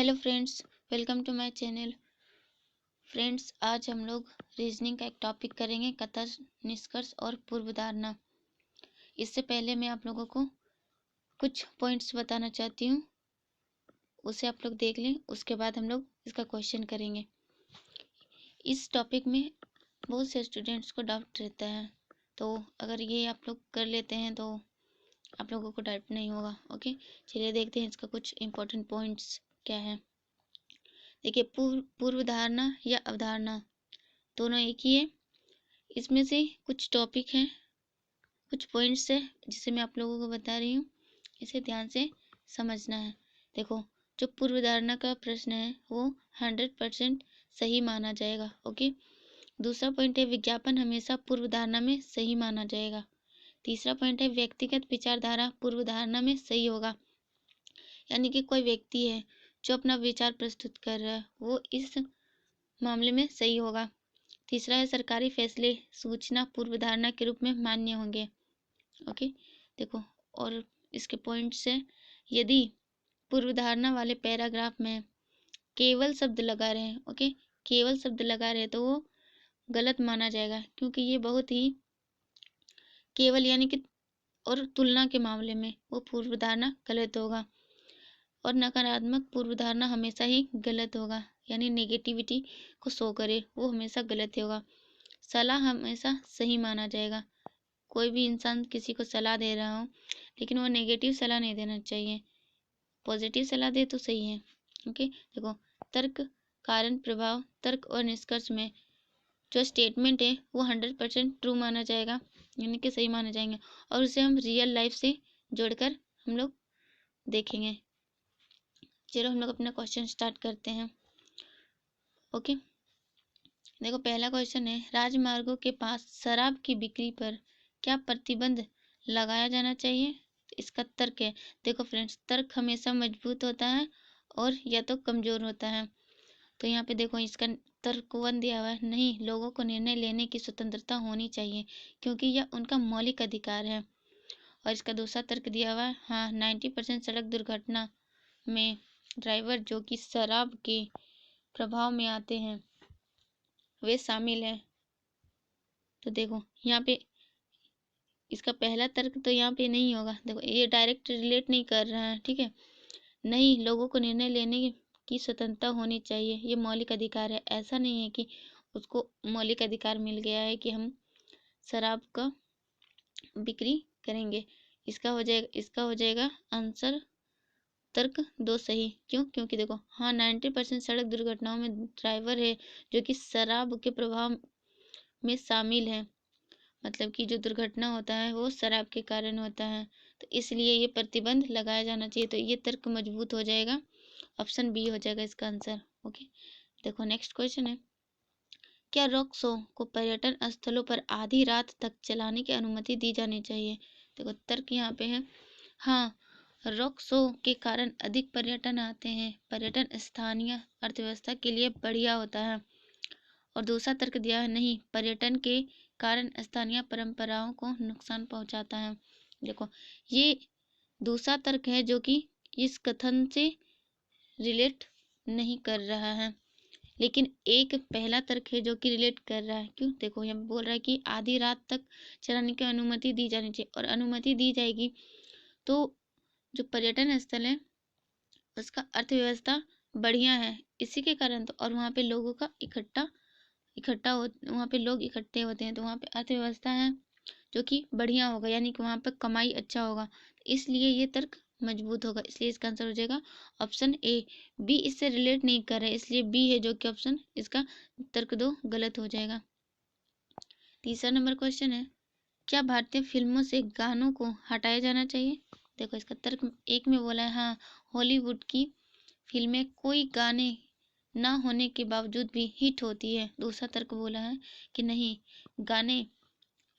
Hello friends, welcome to my channel. Friends, आज हम लोग रीजनिंग का एक टॉपिक करेंगे, कथा, निष्कर्ष और पूर्व धारणा। इससे पहले मैं आप लोगों को कुछ पॉइंट्स बताना चाहती हूँ, उसे आप लोग देख लें। उसके बाद हम लोग इसका क्वेश्चन करेंगे। इस टॉपिक में बहुत से स्टूडेंट्स को डाउट रहता है, तो अगर ये आप लोग कर लेते हैं तो आप लोगों को डाउट नहीं होगा। ओके, चलिए देखते हैं इसका कुछ इंपॉर्टेंट पॉइंट्स क्या है। देखिए, पूर्व धारणा या अवधारणा दोनों एक ही है। इसमें से कुछ टॉपिक हैं, कुछ पॉइंट्स है जिसे मैं आप लोगों को बता रही हूँ, इसे ध्यान से समझना है। देखो, जो पूर्व धारणा का प्रश्न है वो 100% सही माना जाएगा। ओके, दूसरा पॉइंट है विज्ञापन हमेशा पूर्व धारणा में सही माना जाएगा। तीसरा पॉइंट है व्यक्तिगत विचारधारा पूर्व धारणा में सही होगा, यानी कि कोई व्यक्ति है जो अपना विचार प्रस्तुत कर रहा है वो इस मामले में सही होगा। तीसरा है सरकारी फैसले सूचना पूर्व धारणा के रूप में मान्य होंगे। ओके, देखो, और इसके पॉइंट्स है, यदि पूर्व धारणा वाले पैराग्राफ में केवल शब्द लगा रहे हैं, ओके, केवल शब्द लगा रहे तो वो गलत माना जाएगा, क्योंकि ये बहुत ही केवल यानी कि और तुलना के मामले में वो पूर्व धारणा गलत होगा। और नकारात्मक पूर्व धारणा हमेशा ही गलत होगा, यानी नेगेटिविटी को शो करे वो हमेशा गलत ही होगा। सलाह हमेशा सही माना जाएगा। कोई भी इंसान किसी को सलाह दे रहा हो, लेकिन वो नेगेटिव सलाह नहीं देना चाहिए, पॉजिटिव सलाह दे तो सही है। ओके, देखो, तर्क, कारण, प्रभाव, तर्क और निष्कर्ष में जो स्टेटमेंट है वो 100% ट्रू माना जाएगा, यानी कि सही माने जाएंगे, और उसे हम रियल लाइफ से जोड़कर हम लोग देखेंगे। चलो हम लोग अपना क्वेश्चन स्टार्ट करते हैं। ओके, देखो, पहला क्वेश्चन है, राजमार्गों के पास शराब की बिक्री पर क्या प्रतिबंध लगाया जाना चाहिए? तो इसका तर्क है, देखो फ्रेंड्स, तर्क हमेशा मजबूत होता है और या तो कमजोर होता है। तो यहाँ पे देखो, इसका तर्क 1 दिया हुआ है, नहीं, लोगों को निर्णय लेने की स्वतंत्रता होनी चाहिए क्योंकि यह उनका मौलिक अधिकार है। और इसका दूसरा तर्क दिया हुआ है, हाँ, 90% सड़क दुर्घटना में ड्राइवर जो कि शराब के प्रभाव में आते हैं वे शामिल हैं। तो देखो यहाँ पे इसका पहला तर्क तो यहाँ पे नहीं होगा। देखो, ये डायरेक्ट रिलेट नहीं कर रहा है, ठीक है। नहीं, लोगों को निर्णय लेने की स्वतंत्रता होनी चाहिए, ये मौलिक अधिकार है। ऐसा नहीं है कि उसको मौलिक अधिकार मिल गया है कि हम शराब का बिक्री करेंगे। इसका हो जाएगा आंसर तर्क 2 सही। क्यों? क्योंकि देखो, हाँ, 90% सड़क दुर्घटनाओं में ड्राइवर है जो कि शराब के प्रभाव में शामिल है, मतलब कि जो दुर्घटना होता है वो शराब के कारण होता है, तो इसलिए ये प्रतिबंध लगाया जाना चाहिए। तो ये तर्क मजबूत हो जाएगा, ऑप्शन बी हो जाएगा इसका आंसर। ओके, देखो, नेक्स्ट क्वेश्चन है, क्या रॉक शो को पर्यटन स्थलों पर आधी रात तक चलाने की अनुमति दी जानी चाहिए? देखो, तर्क यहाँ पे है, हाँ, रॉक शो के कारण अधिक पर्यटन आते हैं, पर्यटन स्थानीय अर्थव्यवस्था के लिए बढ़िया होता है। और दूसरा तर्क दिया है, नहीं, पर्यटन के कारण स्थानीय परंपराओं को नुकसान पहुंचाता है। देखो, ये दूसरा तर्क है जो कि इस कथन से रिलेट नहीं कर रहा है, लेकिन एक पहला तर्क है जो कि रिलेट कर रहा है। क्यों? देखो, यहाँ बोल रहा है कि आधी रात तक चलाने की अनुमति दी जानी चाहिए, और अनुमति दी जाएगी तो जो पर्यटन स्थल है उसका अर्थव्यवस्था बढ़िया है, इसी के कारण। तो और वहाँ पे लोगों का इकट्ठा हो, वहाँ पे लोग इकट्ठे होते हैं, तो वहाँ पे अर्थव्यवस्था है जो कि बढ़िया होगा, यानी कि वहाँ पे कमाई अच्छा होगा, इसलिए ये तर्क मजबूत होगा। इसलिए इसका आंसर हो जाएगा ऑप्शन ए। बी इससे रिलेट नहीं कर रहे, इसलिए बी है जो कि ऑप्शन इसका तर्क 2 गलत हो जाएगा। तीसरा नंबर क्वेश्चन है, क्या भारतीय फिल्मों से गानों को हटाया जाना चाहिए? देखो, इसका तर्क 1 में बोला है, हाँ, हॉलीवुड की फिल्में कोई गाने ना होने के बावजूद भी हिट होती है। दूसरा तर्क बोला है कि नहीं, गाने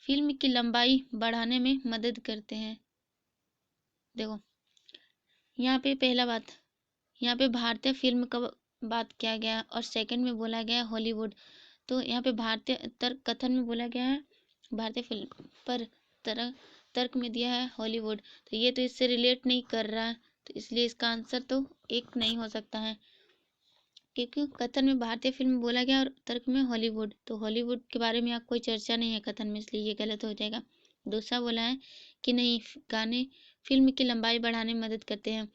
फिल्म की लंबाई बढ़ाने में मदद करते हैं। देखो, यहाँ पे पहला बात, यहाँ पे भारतीय फिल्म का बात किया गया और सेकंड में बोला गया हॉलीवुड। तो यहाँ पे भारतीय तर्क कथन में बोला गया है भारतीय फिल्म, पर तर्क में दिया है हॉलीवुड, तो ये तो इससे रिलेट नहीं कर रहा है, तो इसलिए इसका आंसर तो 1 नहीं हो सकता है, क्योंकि कथन में भारतीय फिल्म बोला गया और तर्क में हॉलीवुड, तो हॉलीवुड के बारे में आप कोई चर्चा नहीं है कथन में, इसलिए ये गलत हो जाएगा। दूसरा बोला है कि नहीं, गाने फिल्म की लंबाई बढ़ाने में मदद करते हैं,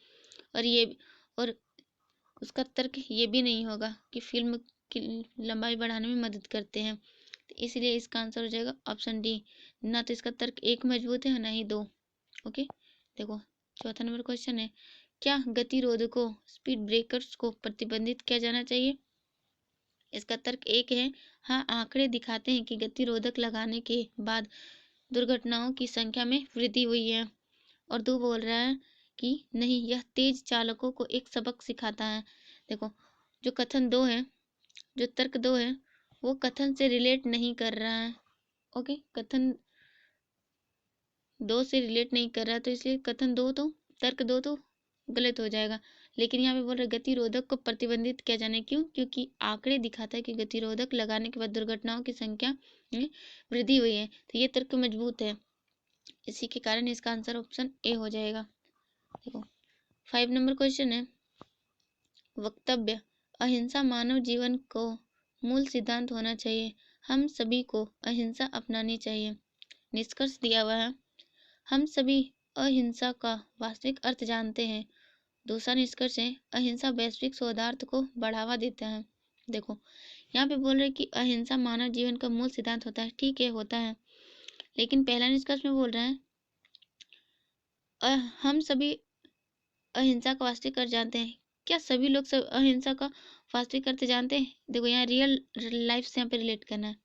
और उसका तर्क ये भी नहीं होगा कि फिल्म की लंबाई बढ़ाने में मदद करते हैं, तो इसलिए इसका आंसर हो जाएगा ऑप्शन डी। ना तो इसका तर्क एक मजबूत है, ना ही दो। ओके, देखो चौथा नंबर क्वेश्चन है, क्या गतिरोधकों स्पीड ब्रेकर्स को प्रतिबंधित किया जाना चाहिए? इसका तर्क एक है, हाँ, आंकड़े दिखाते हैं कि गतिरोधक लगाने के बाद दुर्घटनाओं की संख्या में वृद्धि हुई है। और दो बोल रहा है कि नहीं, यह तेज चालकों को एक सबक सिखाता है। देखो, जो कथन दो है, जो तर्क दो है, वो कथन से रिलेट नहीं कर रहा है। ओके, कथन दो से रिलेट नहीं कर रहा, तो इसलिए कथन दो तो तर्क दो तो गलत हो जाएगा। लेकिन यहाँ पे बोल रहे गतिरोधक को प्रतिबंधित किया जाने, क्यों? क्योंकि आंकड़े दिखाता है कि गतिरोधक लगाने के बाद दुर्घटनाओं की संख्या में वृद्धि हुई है, तो ये तर्क मजबूत है। इसी के कारण इसका आंसर ऑप्शन ए हो जाएगा। देखो 5 नंबर क्वेश्चन है, वक्तव्य, अहिंसा मानव जीवन को मूल सिद्धांत होना चाहिए, हम सभी को अहिंसा अपनानी चाहिए। निष्कर्ष दिया हुआ है, हम सभी अहिंसा का वास्तविक अर्थ जानते हैं। दूसरा निष्कर्ष है, अहिंसा वैश्विक सौहार्द को बढ़ावा देता है। देखो यहाँ पे बोल रहे कि अहिंसा मानव जीवन का मूल सिद्धांत होता है, ठीक है, होता है, लेकिन पहला निष्कर्ष में बोल रहे हैं हम सभी अहिंसा का वास्तविक अर्थ जानते हैं। क्या सभी लोग सब अहिंसा का वास्तविक अर्थ जानते हैं? देखो यहाँ रियल लाइफ से यहाँ पे रिलेट करना है।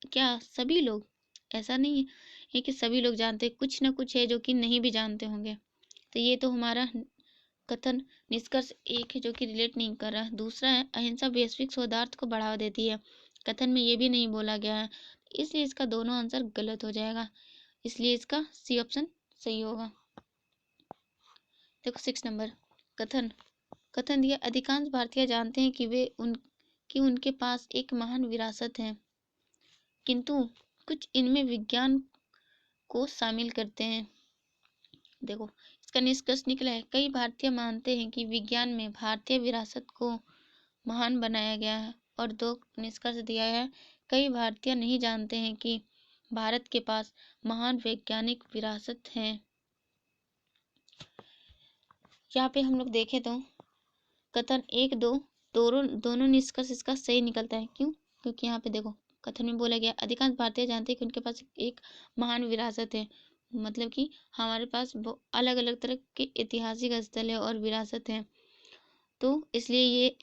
क्या सभी लोग? ऐसा नहीं है ये कि सभी लोग जानते हैं, कुछ ना कुछ है जो कि नहीं भी जानते होंगे। तो ये तो हमारा कथन निष्कर्ष एक है जो कि रिलेट नहीं कर रहा। दूसरा है, अहिंसा वैश्विक सौहार्द को बढ़ावा देती है, कथन में ये भी नहीं बोला गया है, इसलिए इसका दोनों आंसर गलत हो जाएगा, इसलिए इसका सी ऑप्शन सही होगा। देखो 6 नंबर, कथन दिया, अधिकांश भारतीय जानते हैं कि उनके पास एक महान विरासत है, किंतु कुछ इनमें विज्ञान को शामिल करते हैं। देखो इसका निष्कर्ष निकला है, कई भारतीय मानते हैं कि विज्ञान में भारतीय विरासत को महान बनाया गया है। और दो निष्कर्ष दिया है, कई भारतीय नहीं जानते हैं कि भारत के पास महान वैज्ञानिक विरासत है। यहाँ पे हम लोग देखें तो कथन एक दो दोनों निष्कर्ष इसका सही निकलता है। क्यों? क्योंकि यहाँ पे देखो कथन में बोला गया अधिकांश भारतीय जानते हैं कि उनके पास एक महान विरासत है, मतलब कि हमारे पास अलग अलग तरह के ऐतिहासिक स्थल है और विरासत है, तो इसलिए ये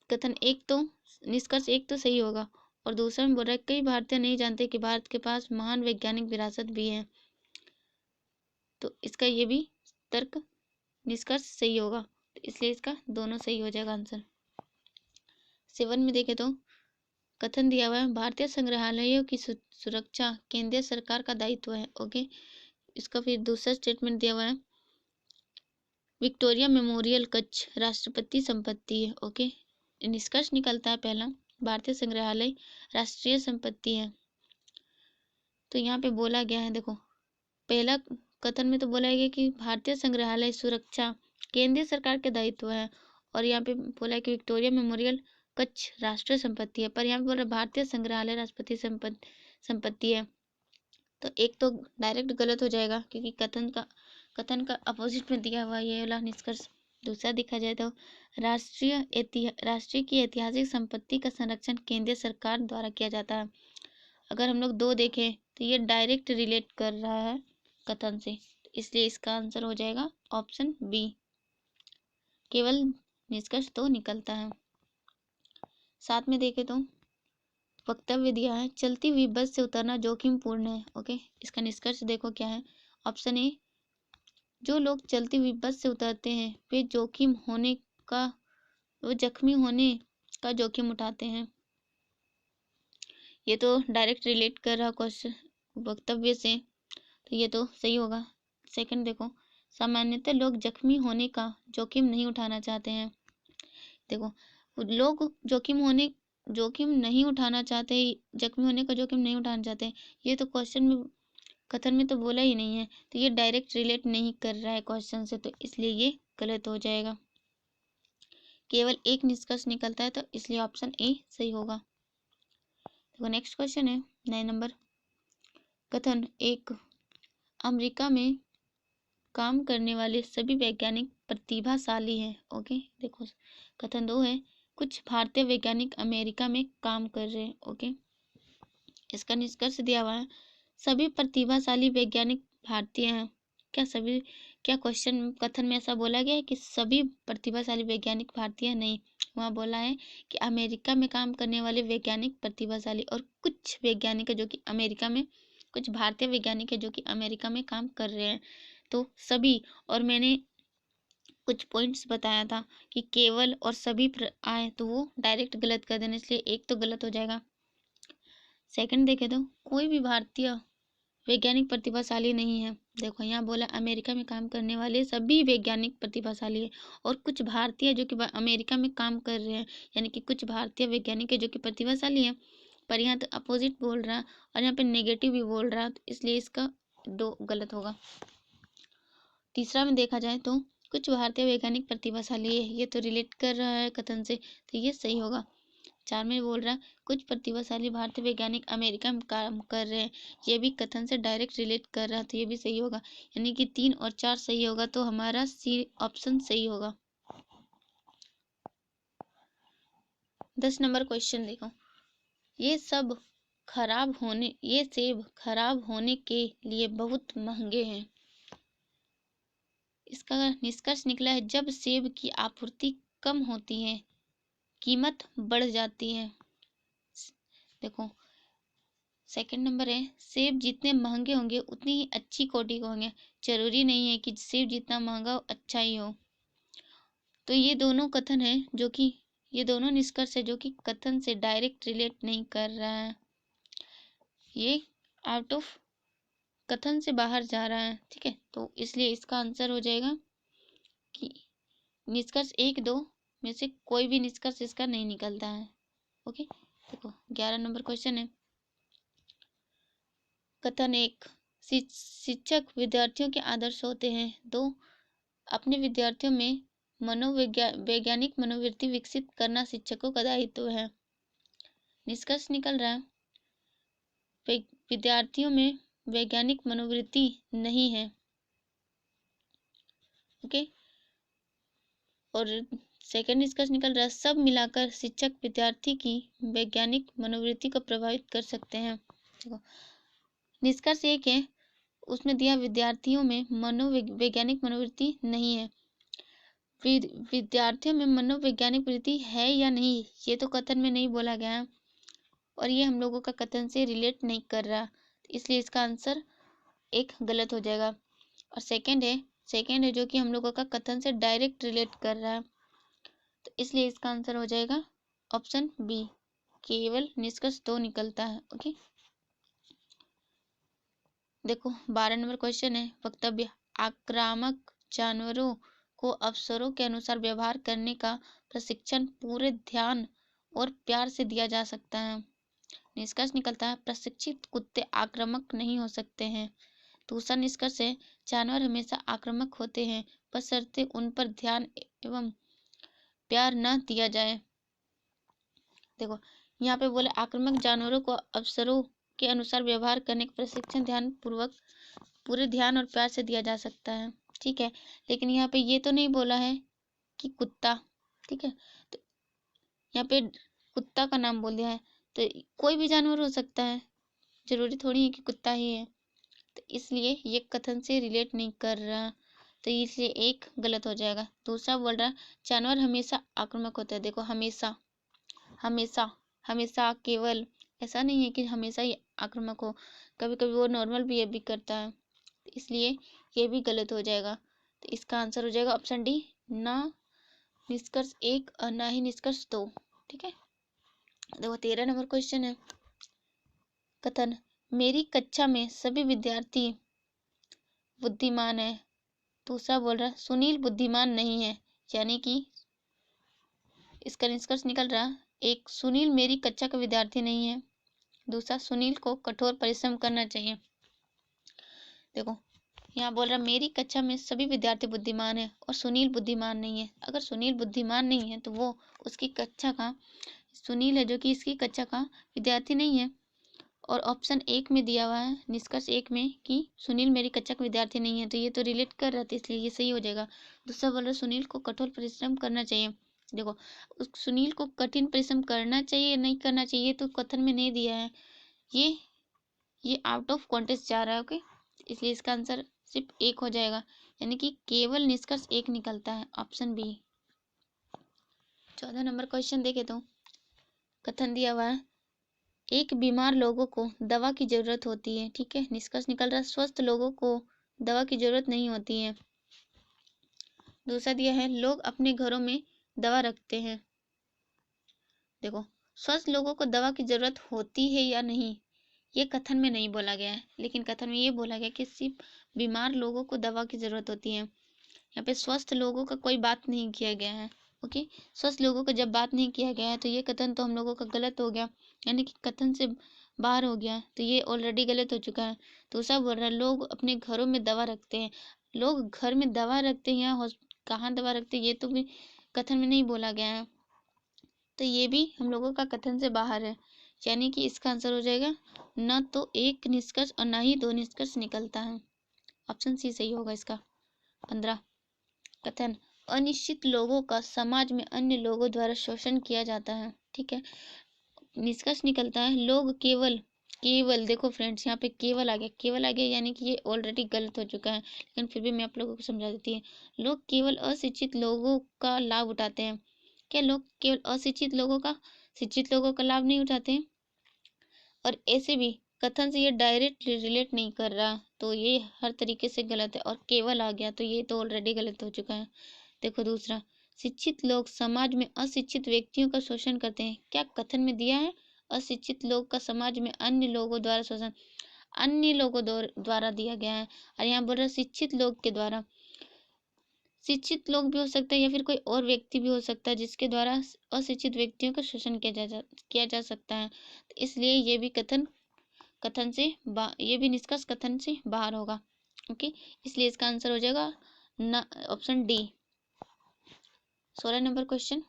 कथन एक तो निष्कर्ष एक तो सही होगा। और दूसरा में बोल रहा है कई भारतीय नहीं जानते कि भारत के पास महान वैज्ञानिक विरासत भी है, तो इसका ये भी तर्क निष्कर्ष सही होगा, तो इसलिए इसका दोनों सही हो जाएगा आंसर। 7 में देखें तो कथन दिया हुआ है, भारतीय संग्रहालयों की सुरक्षा केंद्रीय सरकार का दायित्व है। ओके, इसका फिर दूसरा स्टेटमेंट दिया हुआ है, विक्टोरिया मेमोरियल कच्छ राष्ट्रपति संपत्ति है। ओके, निष्कर्ष निकलता है पहला, भारतीय संग्रहालय राष्ट्रीय संपत्ति है। तो यहाँ पे बोला गया है, देखो पहला कथन में तो बोला गया कि भारतीय संग्रहालय सुरक्षा केंद्रीय सरकार के दायित्व है, और यहाँ पे बोला है कि विक्टोरिया मेमोरियल कच्छ राष्ट्रीय संपत्ति है, पर यहाँ पे बोल रहा भारतीय संग्रहालय राष्ट्रपति संपत्ति है, तो एक तो डायरेक्ट गलत हो जाएगा क्योंकि कथन का अपोजिट में दिया हुआ ये वाला निष्कर्ष। दूसरा देखा जाए तो राष्ट्रीय की ऐतिहासिक संपत्ति का संरक्षण केंद्रीय सरकार द्वारा किया जाता है। अगर हम लोग दो देखें तो ये डायरेक्ट रिलेट कर रहा है कथन से, इसलिए इसका आंसर हो जाएगा ऑप्शन बी, केवल निष्कर्ष तो निकलता है। साथ में देखें तो वक्तव्य दिया है, चलती हुई बस से उतरना जोखिमपूर्ण है। ओके, इसका निष्कर्ष देखो क्या है, ऑप्शन ए, जो लोग चलती हुई बस से उतरते हैं वे जख्मी होने का जोखिम उठाते हैं। ये तो डायरेक्ट रिलेट कर रहा क्वेश्चन वक्तव्य से, तो ये तो सही होगा। सेकंड देखो, सामान्यतः लोग जख्मी होने का जोखिम नहीं उठाना चाहते हैं। देखो लोग जोखिम नहीं उठाना चाहते, जख्मी होने का जोखिम नहीं उठाना चाहते, ये तो क्वेश्चन में कथन में तो बोला ही नहीं है, तो ये डायरेक्ट रिलेट नहीं कर रहा है क्वेश्चन से, तो इसलिए ये गलत हो जाएगा। केवल एक निष्कर्ष निकलता है, तो इसलिए ऑप्शन ए सही होगा। देखो नेक्स्ट क्वेश्चन है 9 नंबर। कथन एक, अमेरिका में काम करने वाले सभी वैज्ञानिक प्रतिभाशाली हैं। ओके, देखो कथन 2 है, कुछ भारतीय वैज्ञानिक अमेरिका में काम कर रहे हैं। ओके, इसका निष्कर्ष दिया हुआ है, सभी प्रतिभाशाली वैज्ञानिक भारतीय हैं। क्या क्वेश्चन कथन में ऐसा बोला गया है कि सभी प्रतिभाशाली वैज्ञानिक भारतीय हैं? नहीं, वहाँ बोला है कि अमेरिका में काम करने वाले वैज्ञानिक प्रतिभाशाली, और कुछ वैज्ञानिक है जो कि अमेरिका में, कुछ भारतीय वैज्ञानिक है जो कि अमेरिका में काम कर रहे हैं। तो सभी, और मैंने कुछ पॉइंट्स बताया था कि केवल और सभी आए तो वो डायरेक्ट गलत कर देना, इसलिए एक तो गलत हो जाएगा। सेकंड देखे तो कोई भी भारतीय वैज्ञानिक प्रतिभाशाली नहीं है। देखो यहाँ बोला अमेरिका में काम करने वाले सभी वैज्ञानिक प्रतिभाशाली है, और कुछ भारतीय जो कि अमेरिका में काम कर रहे हैं, यानी कि कुछ भारतीय वैज्ञानिक है जो कि प्रतिभाशाली है। पर यहाँ तो अपोजिट बोल रहा है और यहाँ पे नेगेटिव भी बोल रहा है, तो इसलिए इसका 2 गलत होगा। तीसरा में देखा जाए तो कुछ भारतीय वैज्ञानिक प्रतिभाशाली है, ये तो रिलेट कर रहा है कथन से, तो ये सही होगा। 4 में बोल रहा है कुछ प्रतिभाशाली भारतीय वैज्ञानिक अमेरिका में काम कर रहे हैं, ये भी कथन से डायरेक्ट रिलेट कर रहा है, तो ये भी सही होगा। यानी कि 3 और 4 सही होगा, तो हमारा सी ऑप्शन सही होगा। 10 नंबर क्वेश्चन देखो, ये सेब खराब होने के लिए बहुत महंगे हैं। इसका निष्कर्ष निकला है, जब सेब की आपूर्ति कम होती है कीमत बढ़ जाती है। देखो सेकंड नंबर है, सेब जितने महंगे होंगे उतनी ही अच्छी क्वालिटी के होंगे, जरूरी नहीं है कि सेब जितना महंगा हो अच्छा ही हो। तो ये दोनों कथन है जो कि, ये दोनों निष्कर्ष है जो कि कथन से डायरेक्ट रिलेट नहीं कर रहा है, ये आउट ऑफ कथन से बाहर जा रहा है। ठीक है, तो इसलिए इसका आंसर हो जाएगा कि निष्कर्ष 1, 2 में से कोई भी निष्कर्ष इसका नहीं निकलता है। ओके, देखो 11 नंबर क्वेश्चन है। कथन 1, शिक्षक विद्यार्थियों के आदर्श होते हैं। 2, अपने विद्यार्थियों में वैज्ञानिक मनोवृत्ति विकसित करना शिक्षकों का दायित्व है। निष्कर्ष निकल रहा है विद्यार्थियों में वैज्ञानिक मनोवृत्ति नहीं है। ओके, और सेकंड निष्कर्ष निकल रहा है, सब मिलाकर शिक्षक विद्यार्थी की वैज्ञानिक मनोवृत्ति को प्रभावित कर सकते हैं। देखो निष्कर्ष 1 है, उसमें दिया विद्यार्थियों में वैज्ञानिक मनोवृत्ति नहीं है। विद्यार्थियों में मनोवैज्ञानिक वृत्ति है या नहीं, ये तो कथन में नहीं बोला गया है, और ये हम लोगों का कथन से रिलेट नहीं कर रहा, इसलिए इसका आंसर 1 गलत हो जाएगा। और सेकंड है जो कि हम लोगों का कथन से डायरेक्ट रिलेट कर रहा है, तो इसलिए इसका आंसर हो जाएगा ऑप्शन बी, केवल निष्कर्ष 2 निकलता है। ओके, देखो 12 नंबर क्वेश्चन है, वक्तव्य, आक्रामक जानवरों को अवसरों के अनुसार व्यवहार करने का प्रशिक्षण पूरे ध्यान और प्यार से दिया जा सकता है। निष्कर्ष निकलता है, प्रशिक्षित कुत्ते आक्रामक नहीं हो सकते हैं। दूसरा निष्कर्ष है, जानवर हमेशा आक्रामक होते हैं बशर्ते उन पर ध्यान एवं प्यार न दिया जाए। देखो यहाँ पे बोले आक्रामक जानवरों को अवसरों के अनुसार व्यवहार करने का प्रशिक्षण ध्यान पूर्वक पूरे ध्यान और प्यार से दिया जा सकता है। ठीक है, लेकिन यहाँ पे ये तो नहीं बोला है कि कुत्ता, ठीक है, तो यहाँ पे कुत्ता का नाम बोल दिया है, तो कोई भी जानवर हो सकता है, जरूरी थोड़ी है कि कुत्ता ही है, तो इसलिए ये कथन से रिलेट नहीं कर रहा, तो इसलिए 1 गलत हो जाएगा। दूसरा बोल रहा जानवर हमेशा आक्रामक होता है। देखो हमेशा हमेशा हमेशा केवल ऐसा नहीं है कि हमेशा ही आक्रामक हो, कभी कभी वो नॉर्मल बिहेव भी करता है, इसलिए ये भी गलत हो जाएगा। तो इसका आंसर हो जाएगा ऑप्शन डी, ना निष्कर्ष 1 और ना ही निष्कर्ष 2। ठीक है, देखो 13 नंबर क्वेश्चन है, कथन, मेरी कक्षा में सभी विद्यार्थी बुद्धिमान है। दूसरा बोल रहा सुनील बुद्धिमान नहीं है, यानी कि इसका निष्कर्ष निकल रहा, 1, सुनील मेरी कक्षा का विद्यार्थी नहीं है। दूसरा, सुनील को कठोर परिश्रम करना चाहिए। देखो यहाँ बोल रहा मेरी कक्षा में सभी विद्यार्थी बुद्धिमान है और सुनील बुद्धिमान नहीं है। अगर सुनील बुद्धिमान नहीं है तो वो उसकी कक्षा का, सुनील है जो कि इसकी कक्षा का विद्यार्थी नहीं है। और ऑप्शन 1 में दिया हुआ है, निष्कर्ष 1 में कि सुनील मेरी कक्षा का विद्यार्थी नहीं है, तो ये तो रिलेट कर रहा था, इसलिए ये सही हो जाएगा। दूसरा बोल रहा सुनील को कठोर परिश्रम करना चाहिए। देखो, उस सुनील को कठिन परिश्रम करना चाहिए नहीं करना चाहिए तो कथन में नहीं दिया है, ये आउट ऑफ कॉन्टेक्स्ट जा रहा है। ओके, इसलिए इसका आंसर सिर्फ 1 हो जाएगा, यानी कि केवल निष्कर्ष 1 निकलता है, ऑप्शन बी। 14 नंबर क्वेश्चन देखे तो कथन दिया हुआ है, एक बीमार लोगों को दवा की जरूरत होती है। ठीक है, निष्कर्ष निकल रहा है स्वस्थ लोगों को दवा की जरूरत नहीं होती है। दूसरा दिया है लोग अपने घरों में दवा रखते हैं। देखो, स्वस्थ लोगों को दवा की जरूरत होती है या नहीं, ये कथन में नहीं बोला गया है, लेकिन कथन में ये बोला गया कि सिर्फ बीमार लोगों को दवा की जरूरत होती है। यहाँ पे स्वस्थ लोगों का कोई बात नहीं किया गया है। ओके, स्वस्थ लोगों का जब बात नहीं किया गया है तो ये कथन तो हम लोगों का गलत हो गया, यानी कि कथन से बाहर हो गया, तो ये ऑलरेडी गलत हो चुका है। दूसरा बोल रहा है लोग अपने घरों में दवा रखते हैं। लोग घर में दवा रखते हैं या कहाँ दवा रखते हैं, ये तो भी कथन में नहीं बोला गया है, तो ये भी हम लोगों का कथन से बाहर है, यानी कि इसका आंसर हो जाएगा न तो 1 निष्कर्ष और ना ही 2 निष्कर्ष निकलता है, ऑप्शन सी सही होगा इसका। 15 कथन, अनिश्चित लोगों का समाज में अन्य लोगों द्वारा शोषण किया जाता है। ठीक है, निष्कर्ष निकलता है लोग केवल, केवल देखो फ्रेंड्स यहाँ पे केवल आ गया, केवल आ गया यानी कि ये ऑलरेडी गलत हो चुका है, लेकिन फिर भी मैं आप लोगों को समझा देती है। लोग केवल अशिक्षित लोगों का लाभ उठाते हैं। क्या लोग केवल अशिक्षित लोगों का, शिक्षित लोगों का लाभ नहीं उठाते हैं? और ऐसे भी कथन से ये डायरेक्ट रिलेट नहीं कर रहा, तो ये हर तरीके से गलत है। और केवल आ गया तो ये तो ऑलरेडी गलत हो चुका है। देखो दूसरा, शिक्षित लोग समाज में अशिक्षित व्यक्तियों का शोषण करते हैं। क्या कथन में दिया है अशिक्षित लोग का समाज में अन्य लोगों द्वारा शोषण, अन्य लोगों द्वारा दिया गया है, और यहाँ बोल रहा शिक्षित लोग के द्वारा। शिक्षित लोग भी हो सकता है या फिर कोई और व्यक्ति भी हो सकता है जिसके द्वारा अशिक्षित व्यक्तियों का शोषण किया जा सकता है, तो इसलिए ये भी कथन से ये भी निष्कर्ष कथन से बाहर होगा। ओके, इसलिए इसका आंसर हो जाएगा ना, ऑप्शन डी। 16 नंबर क्वेश्चन,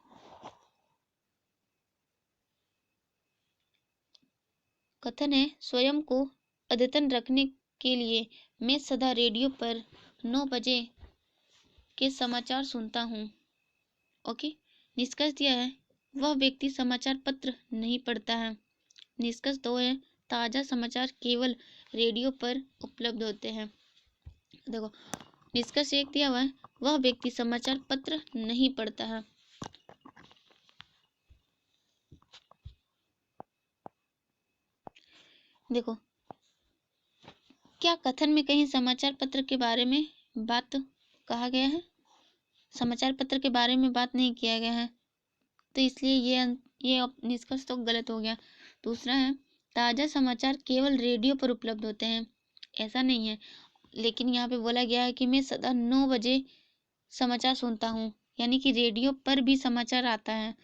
कथन है स्वयं को अद्यतन रखने के लिए मैं सदा रेडियो पर 9 बजे के समाचार सुनता हूँ। ओके, निष्कर्ष दिया है वह व्यक्ति समाचार पत्र नहीं पढ़ता है। निष्कर्ष 2 है ताज़ा समाचार केवल रेडियो पर उपलब्ध होते हैं। देखो, निष्कर्ष 1 दिया हुआ है वह व्यक्ति समाचार पत्र नहीं पढ़ता है। देखो, क्या कथन में कहीं समाचार पत्र के बारे में बात कहा गया है? समाचार पत्र के बारे में बात नहीं किया गया है, तो इसलिए ये निष्कर्ष तो गलत हो गया। दूसरा है ताज़ा समाचार केवल रेडियो पर उपलब्ध होते हैं, ऐसा नहीं है, लेकिन यहाँ पे बोला गया है कि मैं सदा 9 बजे समाचार सुनता हूँ, यानी कि रेडियो पर भी समाचार आता है।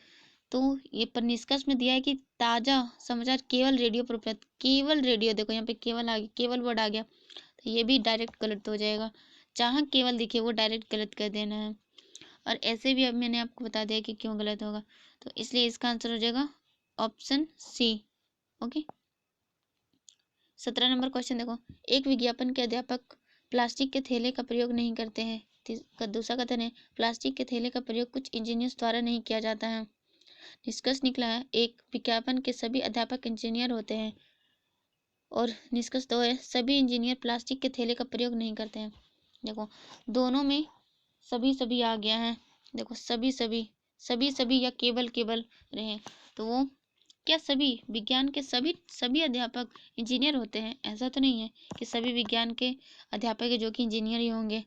तो ये पर निष्कर्ष में दिया है कि ताज़ा समाचार केवल रेडियो पर उपलब्ध, केवल रेडियो, देखो यहाँ पे केवल आ गया, केवल वर्ड आ गया, तो ये भी डायरेक्ट गलत हो जाएगा। जहाँ केवल दिखे वो डायरेक्ट गलत कर देना है, और ऐसे भी अब मैंने आपको बता दिया कि क्यों गलत होगा, तो इसलिए इसका आंसर हो जाएगा option C. Okay, 17 number question देखो, एक विज्ञापन के अध्यापक प्लास्टिक के थैले का प्रयोग नहीं करते हैं। दूसरा कथन है प्लास्टिक के थैले का प्रयोग कुछ इंजीनियर्स द्वारा नहीं किया जाता है। निष्कर्ष निकला है एक विज्ञापन के सभी अध्यापक इंजीनियर होते हैं, और निष्कर्ष 2 है सभी इंजीनियर प्लास्टिक के थैले का प्रयोग नहीं करते हैं। देखो, दोनों में सभी सभी आ गया है। देखो, सभी या केवल केवल रहे, तो वो क्या सभी विज्ञान के सभी अध्यापक इंजीनियर होते हैं? ऐसा तो नहीं है कि सभी विज्ञान के अध्यापक है जो कि इंजीनियर ही होंगे,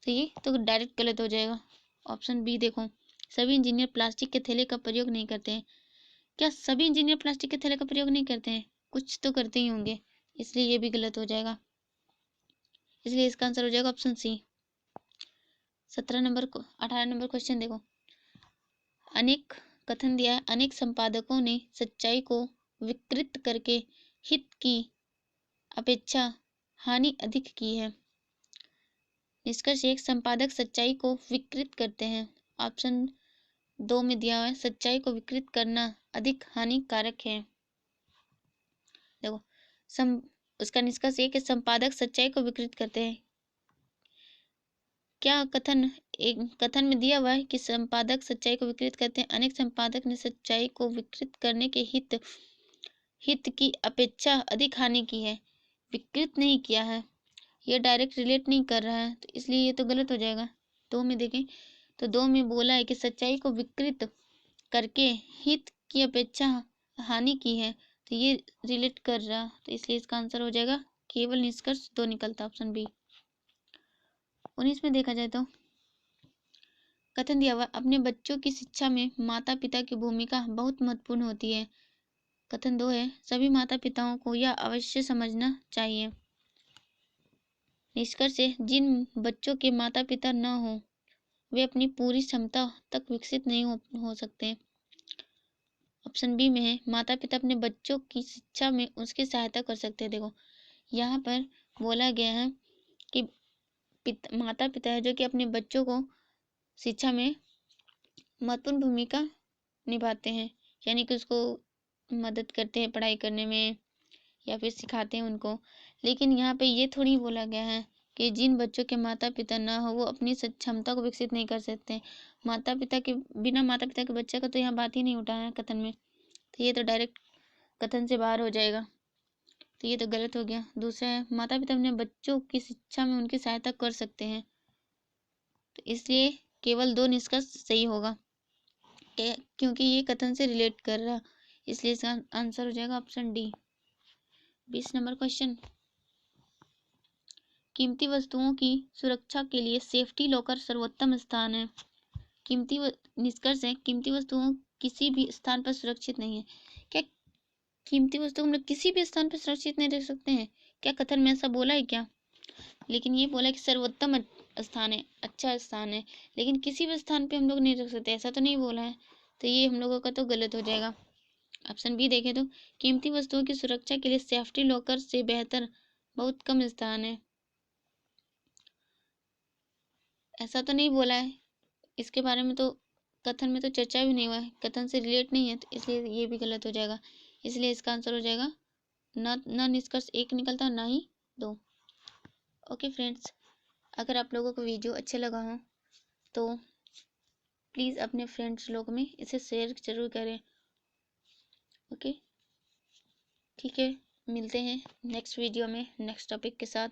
तो ये तो डायरेक्ट गलत हो जाएगा। ऑप्शन बी देखो, सभी इंजीनियर प्लास्टिक के थैले का प्रयोग नहीं करते हैं। क्या सभी इंजीनियर प्लास्टिक के थैले का प्रयोग नहीं करते हैं? कुछ तो करते ही होंगे, इसलिए ये भी गलत हो जाएगा, इसलिए इसका आंसर हो जाएगा ऑप्शन सी। 18 नंबर क्वेश्चन देखो, अनेक कथन दिया है अनेक संपादकों ने सच्चाई को विकृत करके हित की अपेक्षा हानि अधिक की है। निष्कर्ष 1, संपादक सच्चाई को विकृत करते हैं। ऑप्शन 2 में दिया हुआ है सच्चाई को विकृत करना अधिक हानिकारक है। देखो उसका निष्कर्ष 1 है संपादक सच्चाई को विकृत करते हैं। क्या कथन में दिया हुआ है कि संपादक सच्चाई को विकृत करते हैं। अनेक संपादक ने सच्चाई को विकृत करने के हित की अपेक्षा अधिक हानि की है, विकृत नहीं किया है। ये डायरेक्ट रिलेट नहीं कर रहा है, तो इसलिए ये तो गलत हो जाएगा। 2 में देखें तो 2 में बोला है कि सच्चाई को विकृत करके हित की अपेक्षा हानि की है, तो ये रिलेट कर रहा, तो इसलिए इसका आंसर हो जाएगा केवल निष्कर्ष 2 निकलता, ऑप्शन बी। 19 में देखा जाए तो कथन दिया हुआ अपने बच्चों की शिक्षा में माता पिता की भूमिका बहुत महत्वपूर्ण होती है। कथन 2 है सभी माता पिताओं को यह अवश्य समझना चाहिए। निष्कर्ष है जिन बच्चों के माता पिता न हो वे अपनी पूरी क्षमता तक विकसित नहीं हो सकते। ऑप्शन बी में है माता पिता अपने बच्चों की शिक्षा में उसकी सहायता कर सकते हैं। देखो यहाँ पर बोला गया है कि माता पिता है जो कि अपने बच्चों को शिक्षा में महत्वपूर्ण भूमिका निभाते हैं, यानी कि उसको मदद करते हैं पढ़ाई करने में या फिर सिखाते हैं उनको। लेकिन यहाँ पे ये थोड़ी बोला गया है कि जिन बच्चों के माता पिता ना हो वो अपनी क्षमता को विकसित नहीं कर सकते। माता पिता के बिना माता पिता के बच्चे का तो यहाँ बात ही नहीं उठा है कथन में, तो ये तो डायरेक्ट कथन से बाहर हो जाएगा, तो ये तो गलत हो गया। दूसरा है माता पिता अपने बच्चों की शिक्षा में उनकी सहायता कर सकते हैं, तो इसलिए केवल 2 निष्कर्ष सही होगा क्योंकि ये कथन से रिलेट कर रहा, इसलिए इसका आंसर हो जाएगा ऑप्शन डी। 20 नंबर क्वेश्चन कीमती वस्तुओं की सुरक्षा के लिए सेफ्टी लॉकर सर्वोत्तम स्थान है। निष्कर्ष है कीमती वस्तुओं किसी भी स्थान पर सुरक्षित नहीं है। क्या कीमती वस्तु हम लोग किसी भी स्थान पर सुरक्षित नहीं रख सकते हैं? क्या कथन में ऐसा बोला है क्या? लेकिन ये बोला कि सर्वोत्तम स्थान है, अच्छा स्थान है, लेकिन किसी भी स्थान पे हम लोग नहीं रख सकते, ऐसा तो नहीं बोला है, तो ये हम लोगों का तो गलत हो जाएगा। ऑप्शन बी देखें तो कीमती वस्तुओं की सुरक्षा के लिए सेफ्टी लॉकर से बेहतर बहुत कम स्थान है, ऐसा तो नहीं बोला है। इसके बारे में तो कथन में तो चर्चा भी नहीं हुआ है, कथन से रिलेट नहीं है, तो इसलिए ये भी गलत हो जाएगा। इसलिए इसका आंसर हो जाएगा ना निष्कर्ष 1 निकलता ना ही 2। ओके फ्रेंड्स, अगर आप लोगों को वीडियो अच्छा लगा हो तो प्लीज़ अपने फ्रेंड्स लोग में इसे शेयर ज़रूर करें। ओके ठीक है, मिलते हैं नेक्स्ट वीडियो में नेक्स्ट टॉपिक के साथ।